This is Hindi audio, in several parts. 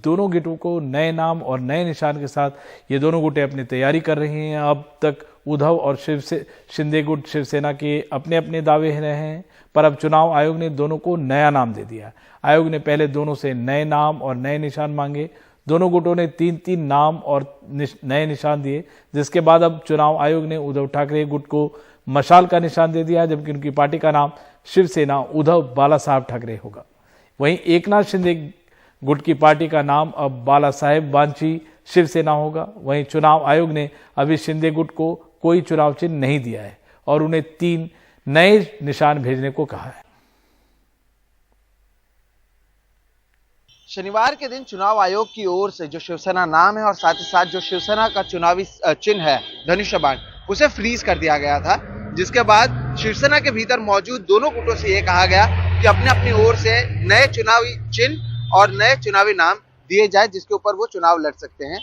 दोनों गुटों को नए नाम और नए निशान के साथ ये दोनों गुटें अपनी तैयारी कर रही हैं। अब तक उद्धव और शिंदे गुट शिवसेना के अपने अपने दावे रहे हैं, पर अब चुनाव आयोग ने दोनों को नया नाम दे दिया। आयोग ने पहले दोनों से नए नाम और नए निशान मांगे। दोनों गुटों ने 3-3 नाम और नए निशान दिए, जिसके बाद अब चुनाव आयोग ने उद्धव ठाकरे गुट को मशाल का निशान दे दिया, जबकि उनकी पार्टी का नाम शिवसेना उद्धव बाला साहब ठाकरे होगा। वहीं एकनाथ शिंदे गुट की पार्टी का नाम अब बाला साहेब वांची शिवसेना होगा। वहीं चुनाव आयोग ने अभी शिंदे गुट को कोई चुनाव चिन्ह नहीं दिया है और उन्हें 3 नए निशान भेजने को कहा है। शनिवार के दिन चुनाव आयोग की ओर से जो शिवसेना नाम है और साथ ही साथ जो शिवसेना का चुनावी चिन्ह है धनुष्य बाण, उसे फ्रीज कर दिया गया था, जिसके बाद शिवसेना के भीतर मौजूद दोनों गुटों से यह कहा गया कि अपने अपनी ओर से नए चुनावी चिन्ह और नए चुनावी नाम दिए जाए, जिसके ऊपर वो चुनाव लड़ सकते हैं।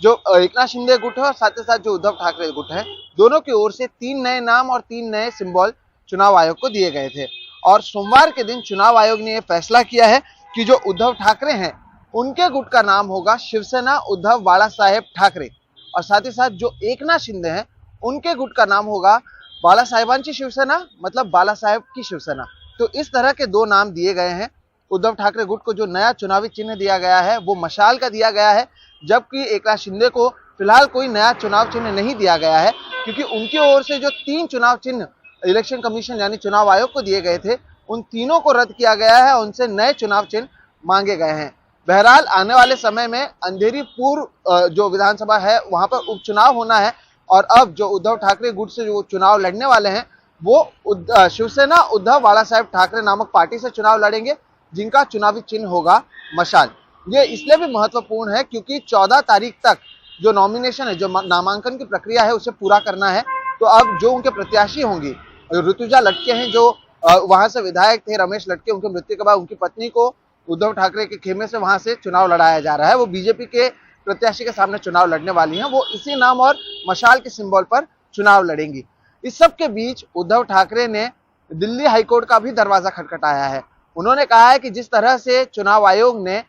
जो एकनाथ शिंदे गुट है और साथ ही साथ जो उद्धव ठाकरे गुट है, दोनों की ओर से 3 नए नाम और 3 नए सिंबल चुनाव आयोग को दिए गए थे। और सोमवार के दिन चुनाव आयोग ने यह फैसला किया है कि जो उद्धव ठाकरे हैं उनके गुट का नाम होगा शिवसेना उद्धव बाला साहेब ठाकरे, और साथ ही साथ जो एकनाथ शिंदे हैं उनके गुट का नाम होगा बाला साहेबांची शिवसेना, मतलब बाला साहेब की शिवसेना। तो इस तरह के 2 नाम दिए गए हैं। उद्धव ठाकरे गुट को जो नया चुनावी चिन्ह दिया गया है वो मशाल का दिया गया है, जबकि एकनाथ शिंदे को फिलहाल कोई नया चुनाव चिन्ह नहीं दिया गया है, क्योंकि उनकी ओर से जो 3 चुनाव चिन्ह इलेक्शन कमीशन यानी चुनाव आयोग को दिए गए थे, उन तीनों को रद्द किया गया है, उनसे नए चुनाव चिन्ह मांगे गए हैं। बहरहाल आने वाले समय में अंधेरी पूर्व जो विधानसभा है वहां पर उपचुनाव होना है, और अब जो उद्धव ठाकरे गुट से जो चुनाव लड़ने वाले हैं वो शिवसेना उद्धव बाला साहेब ठाकरे नामक पार्टी से चुनाव लड़ेंगे, जिनका चुनावी चिन्ह होगा मशाल। ये इसलिए भी महत्वपूर्ण है क्योंकि 14 तारीख तक जो नॉमिनेशन है, जो नामांकन की प्रक्रिया है, उसे पूरा करना है। तो अब जो उनके प्रत्याशी होंगी, ऋतुजा लटके हैं जो वहां से विधायक थे, रमेश लटके, उनकी मृत्यु के बाद उनकी पत्नी को उद्धव ठाकरे के खेमे से वहां से चुनाव लड़ाया जा रहा है। वो बीजेपी के प्रत्याशी के सामने चुनाव लड़ने वाली हैं, वो इसी नाम और मशाल के सिंबल पर चुनाव लड़ेंगी। इस सब के बीच उद्धव ठाकरे ने दिल्ली हाईकोर्ट का भी दरवाजा खटखटाया है। उन्होंने कहा है कि जिस तरह से चुनाव आयोग ने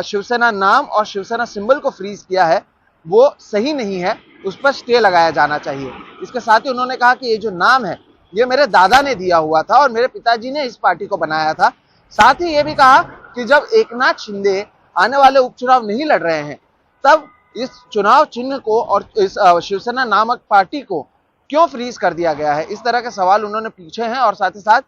शिवसेना नाम और शिवसेना सिंबल को फ्रीज किया है वो सही नहीं है, उस पर स्टे लगाया जाना चाहिए। इसके साथ ही उन्होंने कहा कि ये जो नाम है ये मेरे दादा ने दिया हुआ था और मेरे पिताजी ने इस पार्टी को बनाया था। साथ ही ये भी कहा कि जब एकनाथ शिंदे आने वाले उपचुनाव नहीं लड़ रहे हैं तब इस चुनाव चिन्ह को और इस शिवसेना नामक पार्टी को क्यों फ्रीज कर दिया गया है, इस तरह के सवाल उन्होंने पूछे हैं। और साथ ही साथ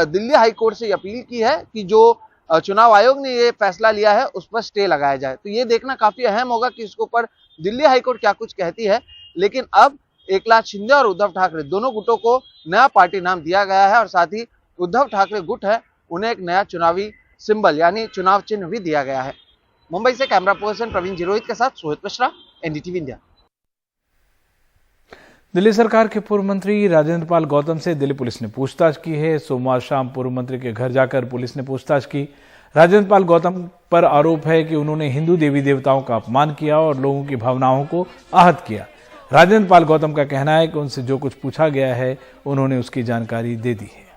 दिल्ली हाईकोर्ट से अपील की है कि जो चुनाव आयोग ने ये फैसला लिया है उस पर स्टे लगाया जाए। तो ये देखना काफी अहम होगा कि इसके ऊपर दिल्ली हाईकोर्ट क्या कुछ कहती है। लेकिन अब एकनाथ शिंदे और उद्धव ठाकरे दोनों गुटों को नया पार्टी नाम दिया गया है, और साथ ही उद्धव ठाकरे गुट है उन्हें एक नया चुनावी सिंबल यानी चुनाव चिन्ह भी दिया गया है। मुंबई से कैमरा पर्सन प्रवीण जिरोहित के साथ सोहित मिश्रा, एनडीटीवी इंडिया। दिल्ली सरकार के पूर्व मंत्री राजेंद्र पाल गौतम से दिल्ली पुलिस ने पूछताछ की है। सोमवार शाम पूर्व मंत्री के घर जाकर पुलिस ने पूछताछ की। राजेंद्र पाल गौतम पर आरोप है कि उन्होंने हिंदू देवी देवताओं का अपमान किया और लोगों की भावनाओं को आहत किया। राजेंद्र पाल गौतम का कहना है कि उनसे जो कुछ पूछा गया है उन्होंने उसकी जानकारी दे दी है।